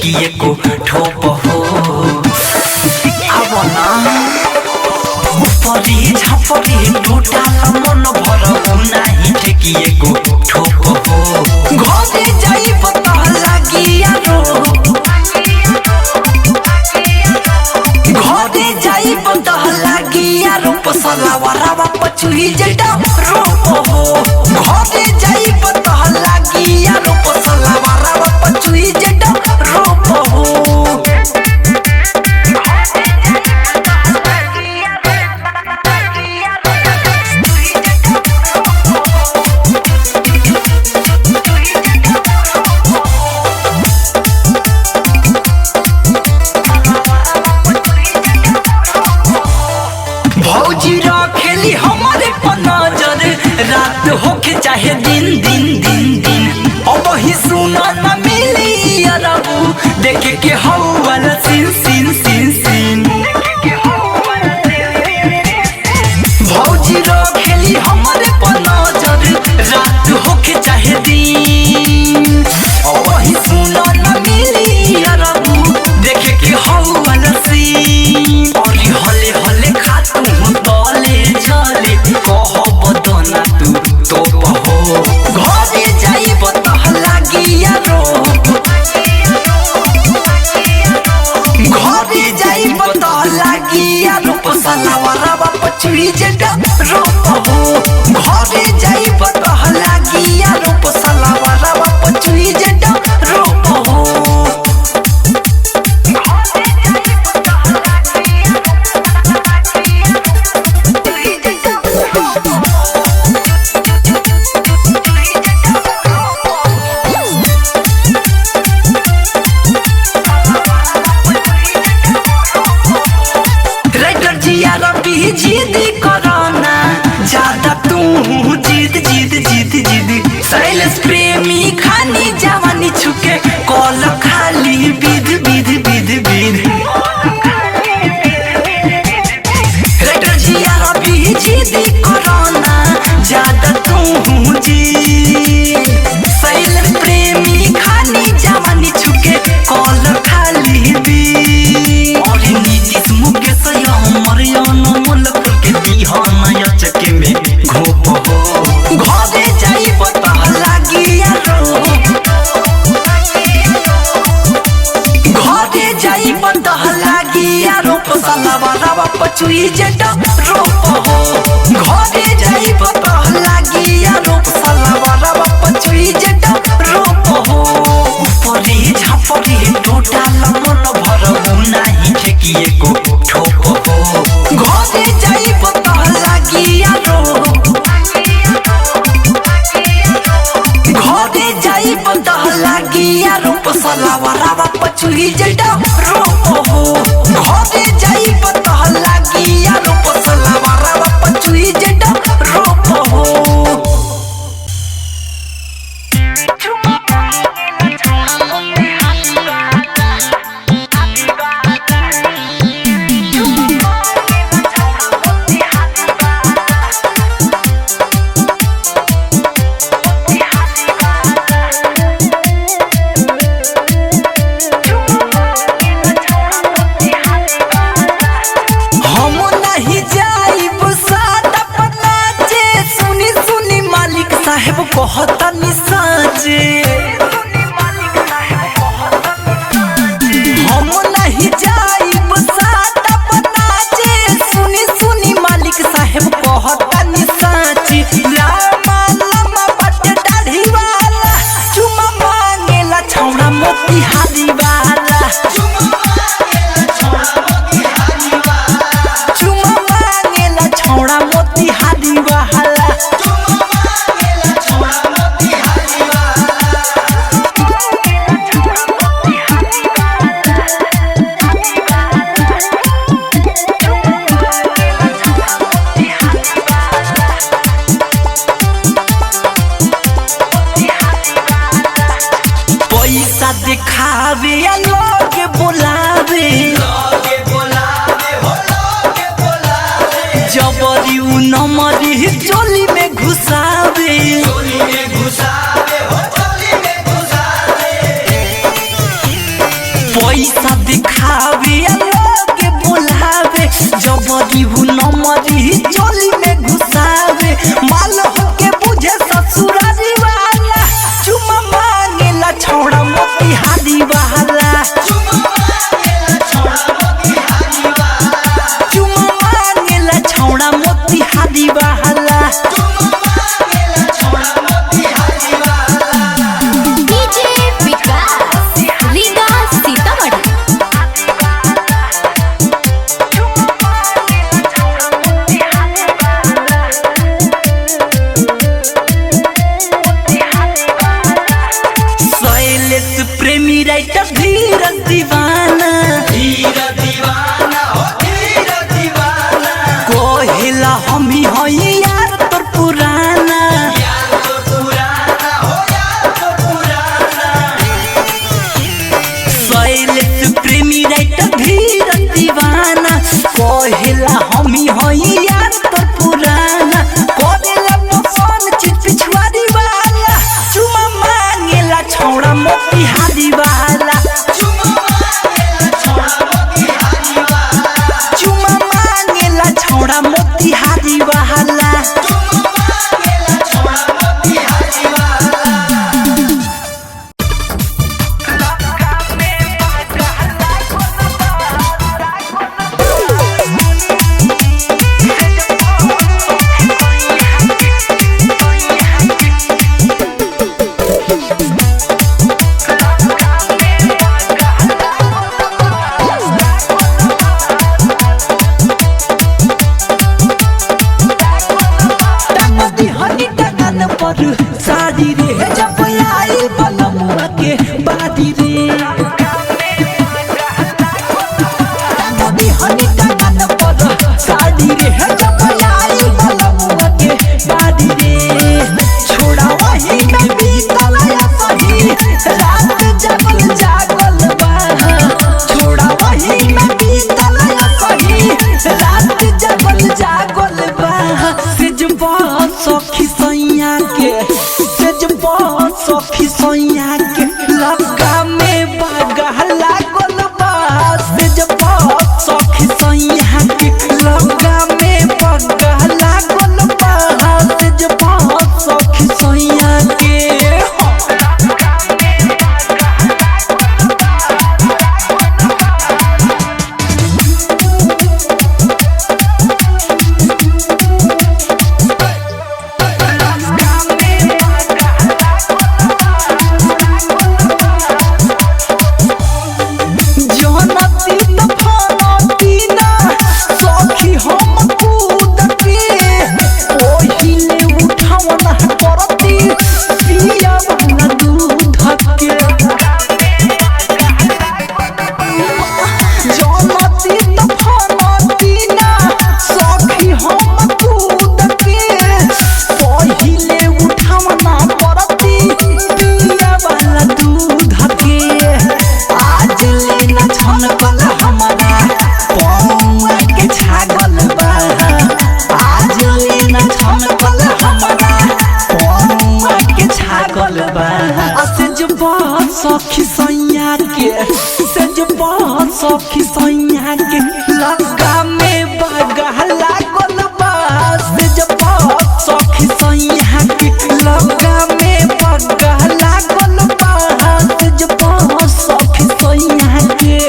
ठेकिए को ठोप हो आवना ऊपरी झापरी टूटाल मन भर नाही ठेकिए को ठोप हो घरे जाई पता लागिया रो घरे जाई पता लागिया रो पसला वरावा पचुई जटा रोप हो घरे जाई पता लागिया रो पसला वरावा पचुई जटा रोप हो भौजी रखेली हमारे पर नजर रात होके चाहे दिन दिन दिन दिन अब ही सुना न मिली अरबू देखे के हौवाला सीन सीन सीन सीन भौजी रखेली हमारे पर नजर रात होके चाहे दिन अब ही सुना न मिली अरबू देखे के हौवाला सीन और हले हले खातू तले चले कहब दना तू तो हो घरे जाई बता लागिया रो घरे जाई बता लागिया रो पसला वरावा पचुई जटा रोप हो घरे जाई बता लागिया रो पसला वरावा पचुई जटा रोप हो जिद करना ज्यादा तू जिद जिद जिद जिद शैलेश प्रेमी खानी जवानी छुके कॉल खाली बिद बिद बिद बिद रेटर जिया रवि जिद करना ज्यादा तू जिद शैलेश प्रेमी खानी जवानी छुके कॉल खाली बिद और नीतीश मुकेश अमर चके में घोप हो घरे जाई पता लागिया रो घरे जाई पता लागिया रो पसला वरावा पचुई जटा रोप हो घरे जाई पता लागिया रो पसला वरावा पचुई जटा रोप हो ऊपरी झापरी टूटाल मन भर नाही ठेकिए को ठोप हो घरे जाई पता लागिया रो घरे जाई पता लागिया रो पसला वरावा पचुई जटा रोप हो घरे जाई पता लागिया रो पसला वरावा पचुई जटा रोप हो कहता निसाजे हम नहीं जाइब साटा बनाजे सुनी सुनी मालिक साहेब कहता निसाजे लामा लामा बटे दाढ़ी वाला चुमा मांगेला छौड़ा मोतिहारी वाला चुमा मांगेला छौड़ा मोतिहारी वाला दिखावे लोग बुलावे जबरी उ नमरी चोली में घुसावे जबरी हु नमरी चोली में घुसावे माल होके बुझे ससुरारी वाला चुमा मांगेला छौड़ा मोतिहारी वाला चुमा मांगेला छौड़ा मोतिहारी वाला डीजे विकास रीगा सीतामढ़ी प्रेमी राइटर धीरज दीवाना हो धीरज दीवाना कोहिला हमी हई यार तोर पुराना शैलेश प्रेमी राइटर धीरज दीवाना कोहिला हमी हई यार तोर पुराना कोरेला पसंद चीज पिछवाड़ी वाला चुमा मांगेला छौड़ा मोतिहारी वाला चुमा मांगेला छौड़ा मोतिहारी वाला शादी रे जब आई बलमुआ के बादी रे हनी टंगन पर शादी रे जब आई बलमुआ के बादी रे छोड़ा वही में बीतल सही रात जगल जागल बा छोड़ा वही में बीतल सही रात जगल जागल बा सिजबा सखी सैया के सखी सैया के लगा में बागा लागल बा सिजबा सखी सैया के लगा में बागा लागल बा सिजबा सखी सैया के सखी सैया के सजबा सखी सैया के लगा में बागा लागल बा सजबा सखी सैया के लगा में बागा लागल बा सजबा सखी सैया के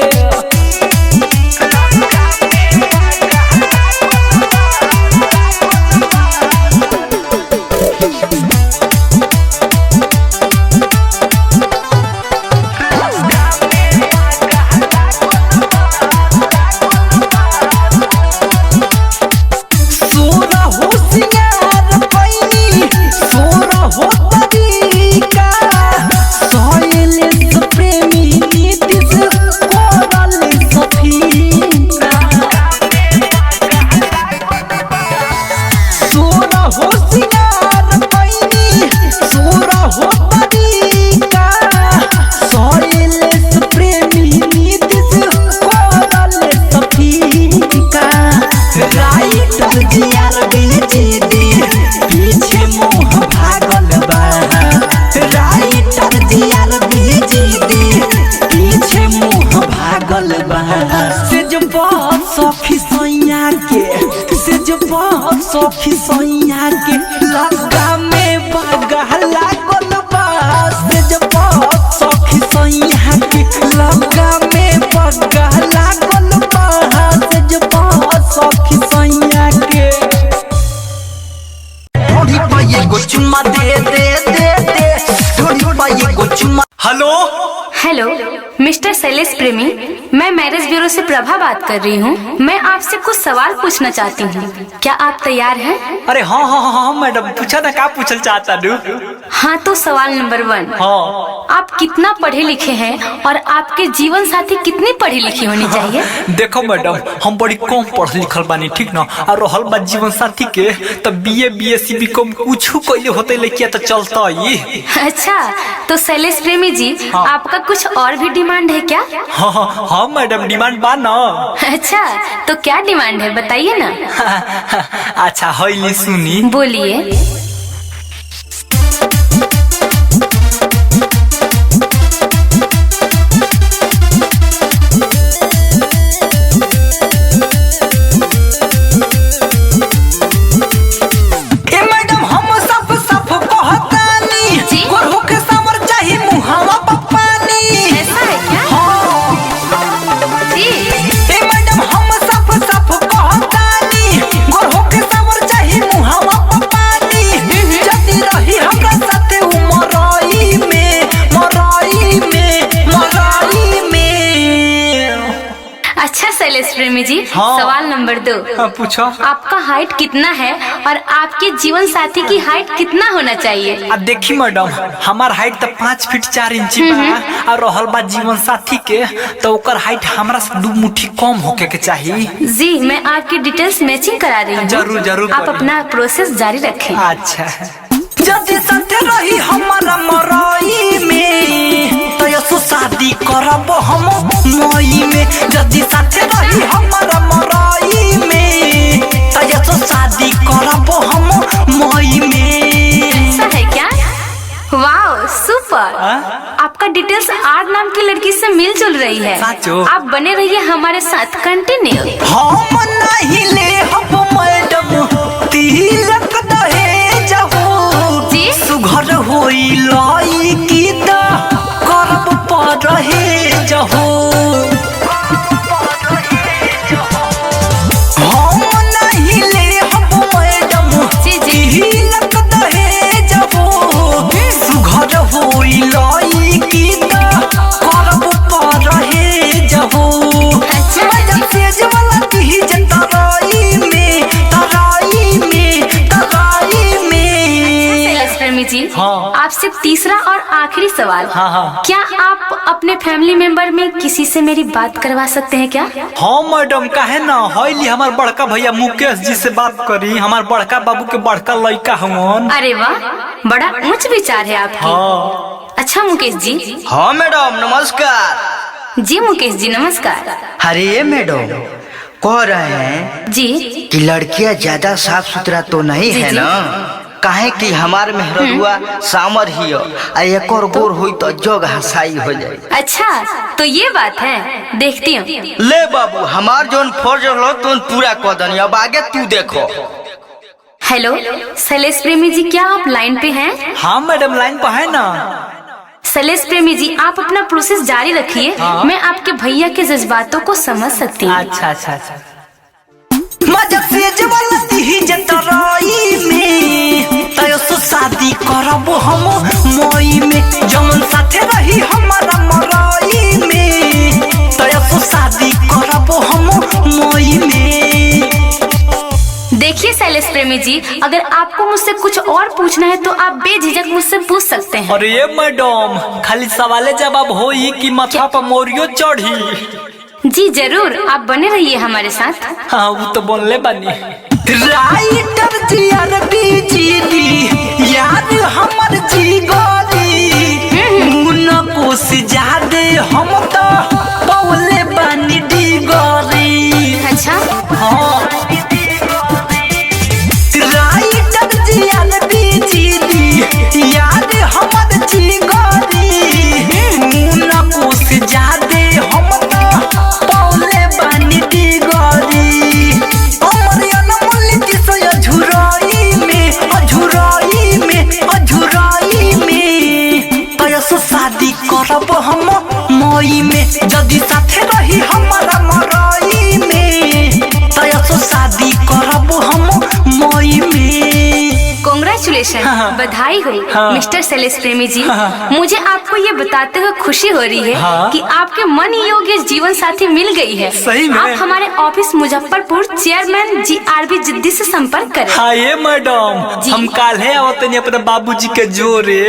सखी सैया के जब सखी सैया के लगा में बागा लागल बा से जब सखी सैया के लगा में बागा लागल बा से जब सखी सैया के थोड़ी पाए को चुम्मा दे दे दे दे थोड़ी पाए को चुम्मा। हेलो हेलो मिस्टर शैलेश प्रेमी, मैं मैरिज ब्यूरो से प्रभा बात कर रही हूँ। मैं आपसे कुछ सवाल पूछना चाहती हूँ, क्या आप तैयार हैं? अरे हाँ मैडम, पूछा ना, क्या पूछल चाहता डू? हाँ तो सवाल नंबर 1, हाँ आप कितना पढ़े लिखे हैं और आपके जीवन साथी कितनी पढ़ी लिखी होनी चाहिए? देखो मैडम, हम बड़ी कम पढ़ लिखल बानी, ठीक ना, और रहल बा जीवन साथी के तो BA BSc BCom कुछ कइले होते लेकिन तो चलता ही। अच्छा तो शैलेश प्रेमी जी, हाँ। आपका कुछ और भी डिमांड है क्या? हाँ मैडम, डिमांड बा ना। अच्छा तो क्या डिमांड है बताइए ना। अच्छा हईली सुनी, बोलिए। शैलेश प्रेमी जी, हाँ। सवाल नंबर 2, हाँ, पूछो। आपका हाइट कितना है और आपके जीवन साथी की हाइट कितना होना चाहिए? देखी मैडम, हमार हाइट तो 5 फीट 4 इंच बा और रहल बा जीवन साथी के तो ओकर हाइट हमरा से 2 मुट्ठी कम होके के चाहिए। जी मैं आपकी डिटेल्स मैचिंग करा रही हूँ। जरूर जरूर, आप अपना प्रोसेस जारी रखें। अच्छा, जदी साथे रही हमारा मरई में तो यसो शादी करब हम मई में। जदी साथे रही हमारा मरई में तो यसो शादी करब हम मई में। ऐसा है क्या? Wow super. आपका डिटेल्स आर नाम की लड़की से मिलजुल रही है। साचो? आप बने रहिए हमारे साथ, कंटिन्यू। हम नहीं ले हम मैडम तिलक दहेज हो जी? सुघर होई लाई की दा करब परहेज हो। हम नहीं ले हम मैडम तिलक दहेज हो सुघर होई लाई की दा करब परहेज हो। मैडम तेज वाला दहेज तराई में तराई में तराई में। शैलेश प्रेमी जी, हाँ। आपसे तीसरा और आखिरी सवाल। हाँ। क्या आप अपने फैमिली मेंबर में किसी से मेरी बात करवा सकते हैं क्या? हाँ मैडम, काहे ना, हईली हमार बड़का भैया मुकेश जी से बात करी, हमार बड़का बाबू के बड़का लड़का हवन। अरे वाह, बड़ा उच्च विचार है आपके। हाँ। अच्छा मुकेश जी। हाँ मैडम नमस्कार। जी मुकेश जी नमस्कार। अरे मैडम, कह रहे हैं जी कि लड़कियां ज्यादा साफ सुथरा तो नहीं जी, है जी। ना? काहे कि हमार मेहरुआ सामर ही हो, एक और गोर हुई तो जग हसाई हो जाए। अच्छा तो ये बात है, देखती हूँ। ले बाबू, हमार जोन फर्ज लो तो पूरा कर दनी, अब आगे तू देखो। हेलो शैलेश प्रेमी जी, क्या आप लाइन पे हैं? हाँ मैडम, लाइन पर है ना। शैलेश प्रेमी जी, आप अपना प्रोसेस जारी रखिए। मैं आपके भैया के जज्बातों को समझ सकती हूँ। अच्छा। मजा से जवाला दहेज तराई में तयो सो शादी करब हम मई में। जमन साथे रही हमारा मरई में तयो सो शादी करब हम मई में। देखिए शैलेश प्रेमी जी, अगर आपको मुझसे कुछ और पूछना है तो आप बेझिझक मुझसे पूछ सकते हैं। अरे ये मैडम, खाली सवाले जवाब होई कि माथा पर मोरियो चढ़ी? जी जरूर, आप बने रहिए हमारे साथ। हाँ वो तो बोलले बानी। राइटर जी अरबी जी यार हमर जी गोरी मुना कोस जादे हम तो बोले बानी डी गोरी। अच्छा हाँ। राइटर जी अरबी जी यार हमर जी गोरी मुना कोस जादे हम तो बोले बानी डी गोरी। अमर अनमोल कॉन्ग्रेचुलेशन, बधाई हो मिस्टर शैलेश प्रेमी जी। मुझे आपको ये बताते हुए खुशी हो रही है कि आपके मन योग्य जीवन साथी मिल गई है। सही में? आप हमारे ऑफिस मुजफ्फरपुर चेयरमैन GRB जिद्दी से संपर्क करें। हाँ ये मैडम, हम काल है आवतनी अपने बाबूजी के जोरे।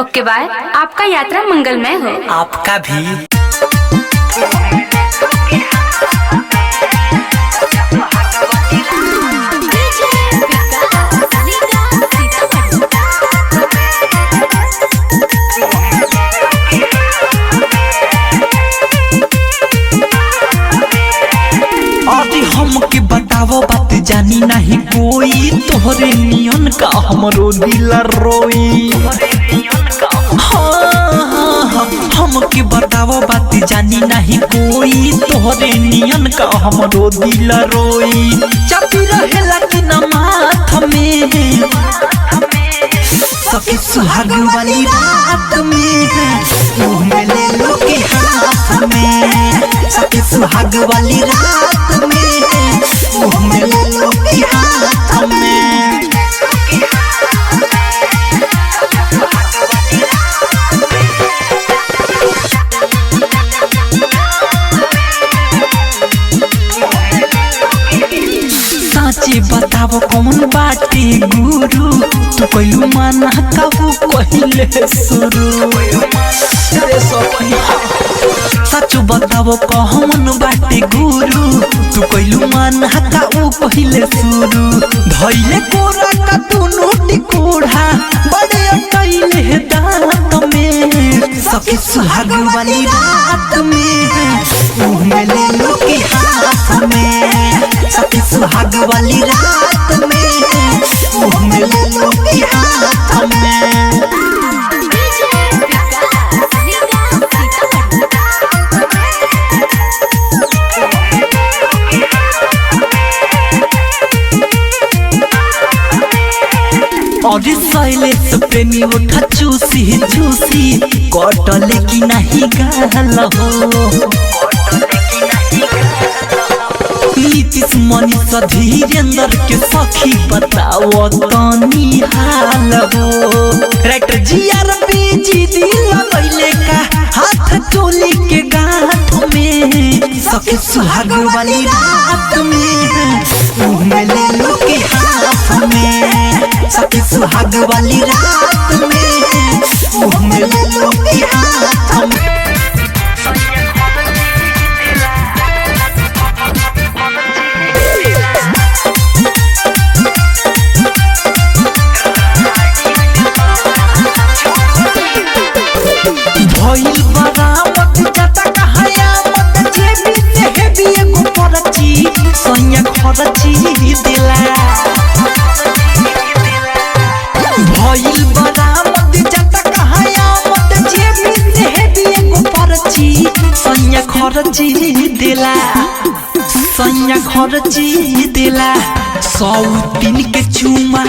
ओके बाय, आपका यात्रा मंगलमय हो। आपका भी। हमके बतावो बात जानी नहीं कोई, तोहरे नियन का हमरो दिल रोई। हमके बतावो बात जानी नहीं कोई, तोहरे नियन का हमरो दिल रोई। चापी रहेला कि न माथ में सखी सुहाग वाली रात में, मुँह में ले लो के हाथ में। सखी सुहाग वाली रात में, मुँह में ले लो के हाथ में। साचे बतावो कौन बाटे गुरु, तू कइलू माना काबू कहिले शुरू। सच बतावो कौन बाटे गुरु, तू कइलू माना काबू कहिले शुरू। धइले कोरा का दोनों टिकोड़ा, बड़े अटैले दांत में। सखी सुहाग वाली रात में, मुँह में ले लो के हाथ में। सखी सुहाग वाली रात में, मुँह में ले लो के हाथ में। और शैलेश प्रेमी उठा चूसी चूसी, कटले की नहीं गाल हो। नीतीश मनीष धीरेन्द्र के सखी बताओ तनी हाल हो। राइटर GRB जिद्दी लगैले का हाथ चोली के गांठ में। सखी सुहाग वाली रात में, मुँह में ले लो के हाथ में। सखी सुहाग वाली रात में, मुँह में ले लो के हाथ में। भइल बरामत जता कहायामत, जेबी से हेबी एगो परची, सैया खरची दिला। भइल बरामत जता कहायामत, जेबी से हेबी एगो परची, सैया खरची दिला। सैया खरची दिला। 100 दिन के चुमा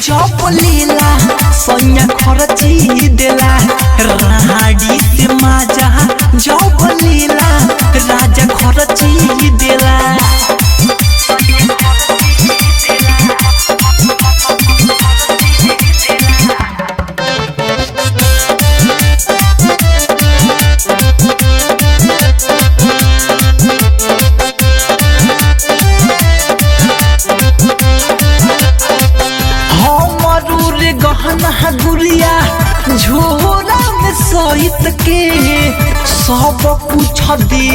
चौप लेला, सैया खरची दिला। राहाड़ी से माजा जौब लीला, राजा खरची देला। हमरू रे गहना गुड़िया झोरा में सहित के, सब कुछ दे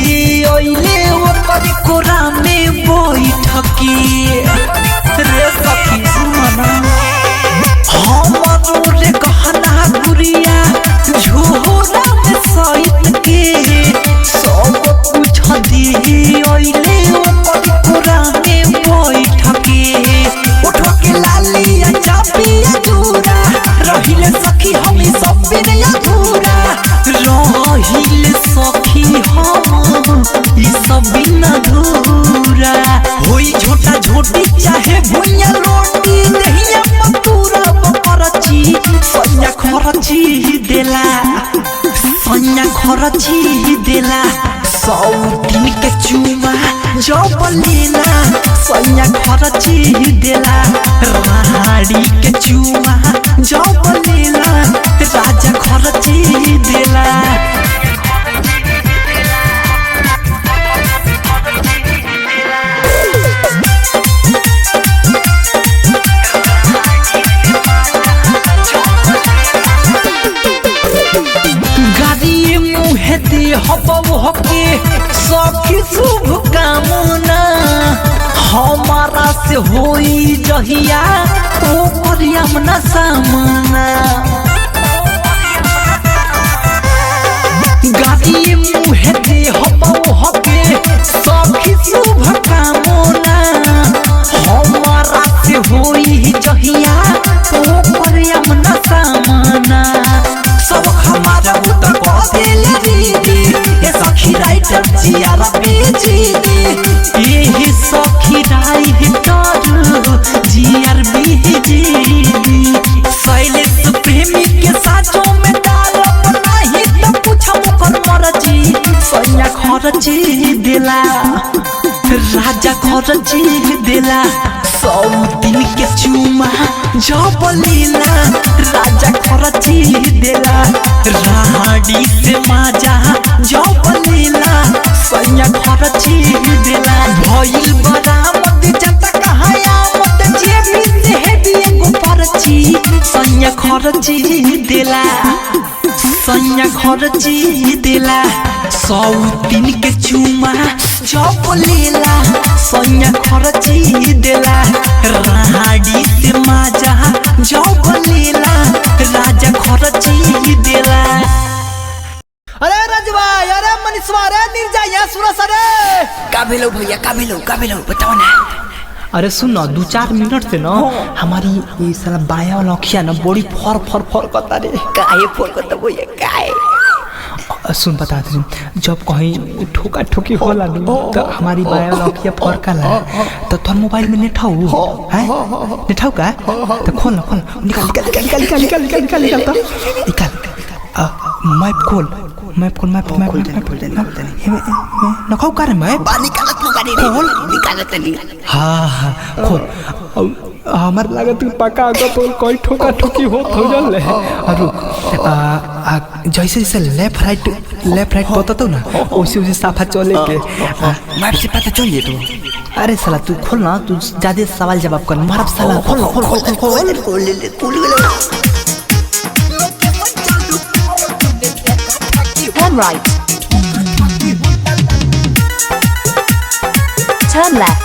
अइले ओकर कोरा में बैठ के। रे सखी सुमना, हमरू रे गहना गुड़िया झोरा में सहित के, सब कुछ दे अइले ओकर कोरा में बैठ के। उठ के लालिया चापिया दूरा, रहिले सखी हमें सब बिन अधूरा। रहिले सखी हम ई सब बिन अधूरा। होई झोटा झोटी चाहे भुइया रोटी, दहिया पतूरा बकरची, सैया खरची देला। सैया खरची देला। सौतीन के चुमा जब लेला सैया खरची देला राड़ी के चुमा जब लेला राजा खरची देला गाड़ी मुहे दे हबो हके सखी शुभ कामना हमारा से होई जहिया ओ करियम न सामना गाड़ी मुहे दे हबो हके सखी शुभ कामना हमारा से होई जहिया ओ करियम न सामना सब हमारा उतर कसेले दीदी ये सखी राइटर जियारा बेजीदी ये सखी राइटर जियार बेजीदी शैलेश प्रेमी के साचों में डालब नहीं तो पूछा मुकर मरजी सैया खरची देला राजा खरची देला सौतीन के चुमा जब लेला राजा खरची देला राड़ी से माजा जब लेला सैया खरची देला भइल बरामद जता कहाया मत जेबी से हेबी एगो परची सैया खरची देला सैया खरची देला सौतीन के चुमा जब लेला सैया खरची देला राड़ी से माजा जब लेला राजा खरची देला अरे रजवा अरे मनीषवा अरे निर्जा यहाँ सुरस अरे का भेलो भैया का भेलो बताओ ना। अरे सुन ना 2-4 मिनट से ना हमारी ये साला बाया वाला अखिया ना बड़ी फर करता रे। काहे फोन करता भैया काहे सुन बता दे जब कहीं ठोका ठोकी होला तो हमारी बाया वाला अखिया फरकला तो तोर मोबाइल में नेट हो है नेट हो का तो खोल ना निकाल तो निकाल मैप खोल ना खाओ करे मैप निकालत नहीं हाँ खोल हमार लागत पका तो कोई ठोका ठोकी हो जल और जैसे लेफ्ट राइट बताता ना वैसे साफा चले के मैप से पता चल तो। अरे साला तू खोल ना तू ज्यादा सवाल जवाब कर मारब साला खोल Turn right. Turn left.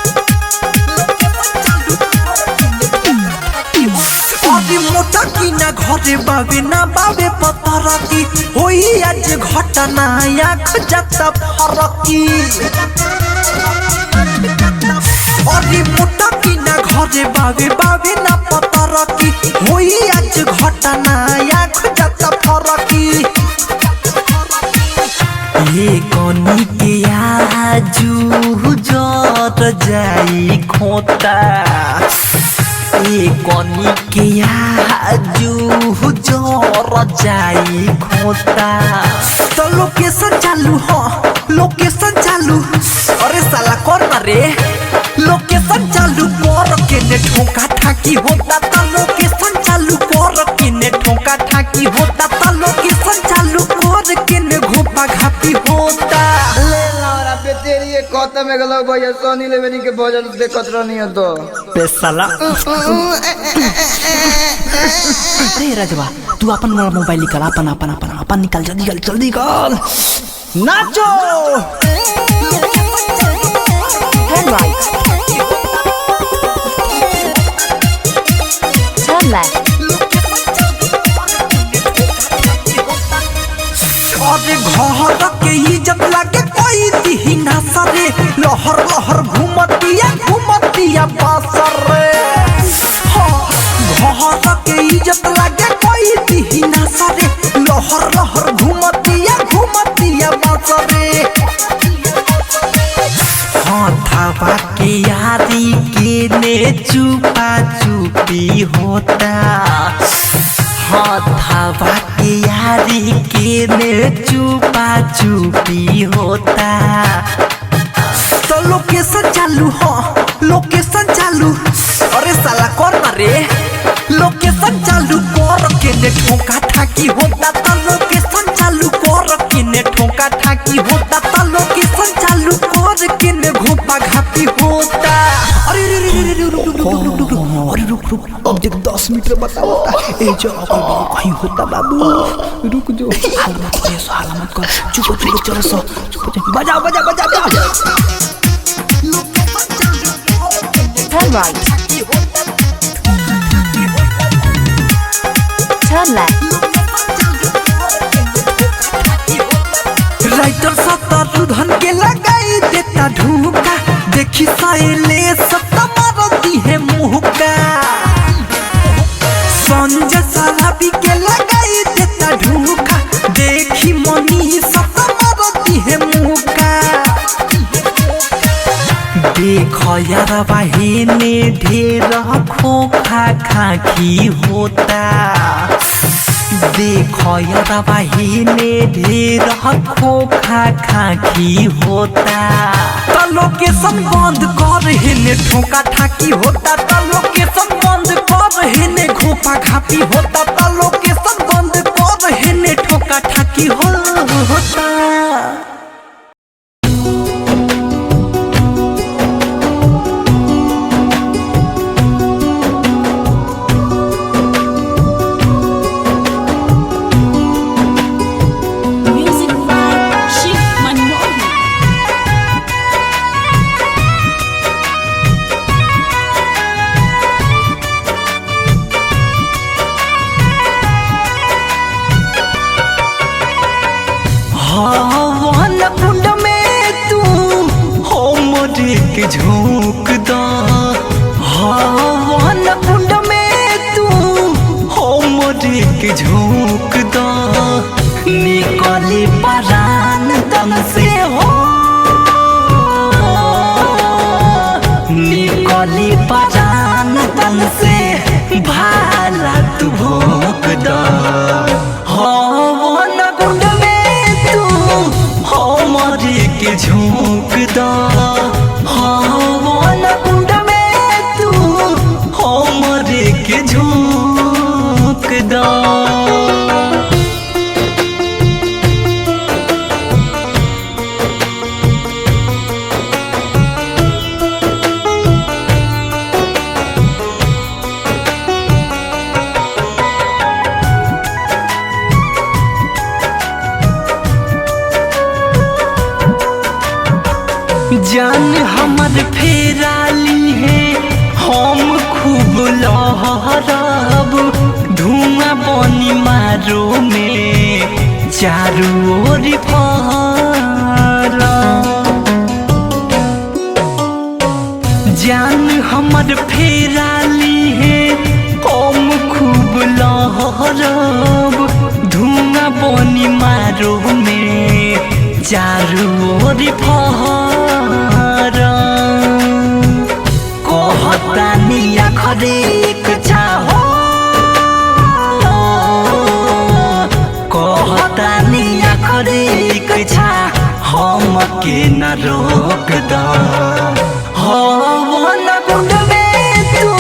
अरे मोटा की ना घरे बाबे ना बाबे पतरकी होई आज घटना आँख जाता फरकी अरे मोटा की ना घरे बाबे ना पतरकी होई आज घटना आँख जाता फरकी ये कोनी के आजू जर जाई खोता ये कोनी के आजू जर जाई खोता तो लोकेशन चालू अरे साला कौन रे लोकेशन चालू कर के ने ठोका ठाकी होता तो लोकेशन चालू कर के ने ठोका ठाकी होता तो लोकेशन चालू कर के ने घोपा घापी होता ले लारा पे तेरी ये खत्म में गलो भैया सोनी लेवेनी के भोजन देखत रहनी है तो पे साला अरे राजवा तू अपन मोबाइल निकाल अपन निकाल जल्दी निकाल नाचो Turn right. Turn left. अरे घर के इज्जत लागे कोई दिही ना सरे लहर घूमतिया बासर रे घर के इज्जत लागे कोई दिही ना सरे लहर घूमतिया बासर रे धावा के यारी के ने चुपा चुपी होता धावा के यारी के ने चुपा चुपी होता। तो लोकेशन चालू हो, लोकेशन चालू। अरे साला कर ना रे, लोकेशन चालू कर के ने ठोका ठाकी होता। तो लोकेशन चालू कर के ने ठोका ठाकी होता। तो लोकेशन चालू कर के ने घोपा घापी होता। अरे रे रे रे रुक रुक रुक रुक रुक रुक, अरे रुक रुक, अब देख 10 मिनट में बताओ ए जो कहीं होता बाबू, रुक जो साला मत कर, चुप चुप चलो सो बजा बजा बजा बजा। Turn right. Turn left. Writer Shatrudhan के लगाई देता ढूंढा, देखी साइले सत्ता मारती है मुहका। संजय सलाबी के लगाई देता ढूंढा, देखी मनी सत्ता मारती है मुहका। देखो यार बहिने ढेर खोखा खाखी होता। देखो यार बहिने ढेर खोखा खाखी होता। तो लोकेशन बंद कर हेने ठोका ठाकी होता। तो लोकेशन बंद कर हेने घोपा घापी होता। तो लोकेशन बंद कर हेने ठोका ठाकी होता। हवन कुंड में तू हमरे के झोंक दा। हवन कुंड में तू हमरे के झोंक दा। निकली परान तन से हो, निकली परान तन से भाला तू भोंक दा। हवन कुंड हमरे के झोंक दा। हवन कुंड में तू हमरे के झोंक दा। जान हमर फेराली है, हम खूब लहरब। धुआं बनी मारो में चारू ओर फहरब। जान हमर फेराली है, हम खूब लहरब। धुआं बनी मारो में चारू ओर फहरब। कहतानी आखरे एक चाहो, कहतानी आखरे एक छा हमके न रोक दा। हवन कुंड में तू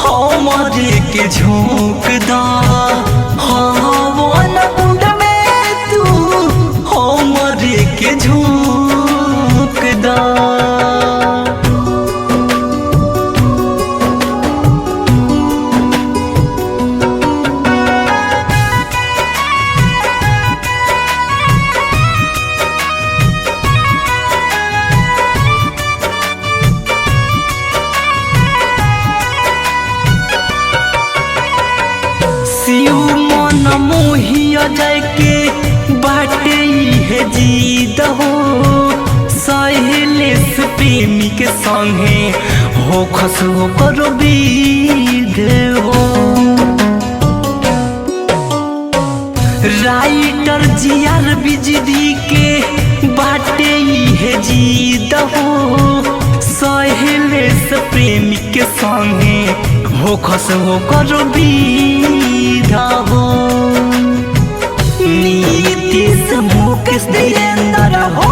हमरे के झोंक दा। हवन कुंड में तू हमरे के झोंक दा। शिव मन मोहिया जाय के बाटे है जीत हो। सहेलेस प्रेमी के संगे हो खसो करो विध हो। राइटर जियार बिजली के बाटे है जीत हो। सहेलेस प्रेमी के संगे हो खसो करो विध हो। नीतीश मुकेश धीरेन्द्र हो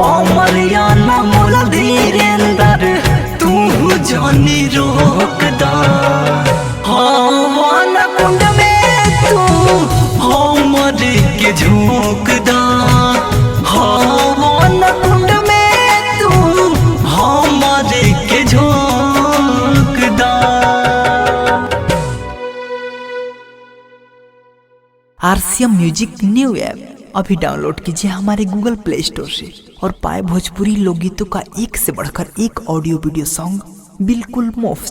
अमरियाना मोल धीरेन्द्र तू जानी रोक दा हवन कुंड में तू हमर के झोंक दा हवन कुंड में तू हमर के झोंक दा। RCM म्यूजिक न्यू ऐप अभी डाउनलोड कीजिए हमारे गूगल प्ले स्टोर से और पाए भोजपुरी लोकगीतों का एक से बढ़कर एक ऑडियो वीडियो सॉन्ग बिल्कुल मुफ्त।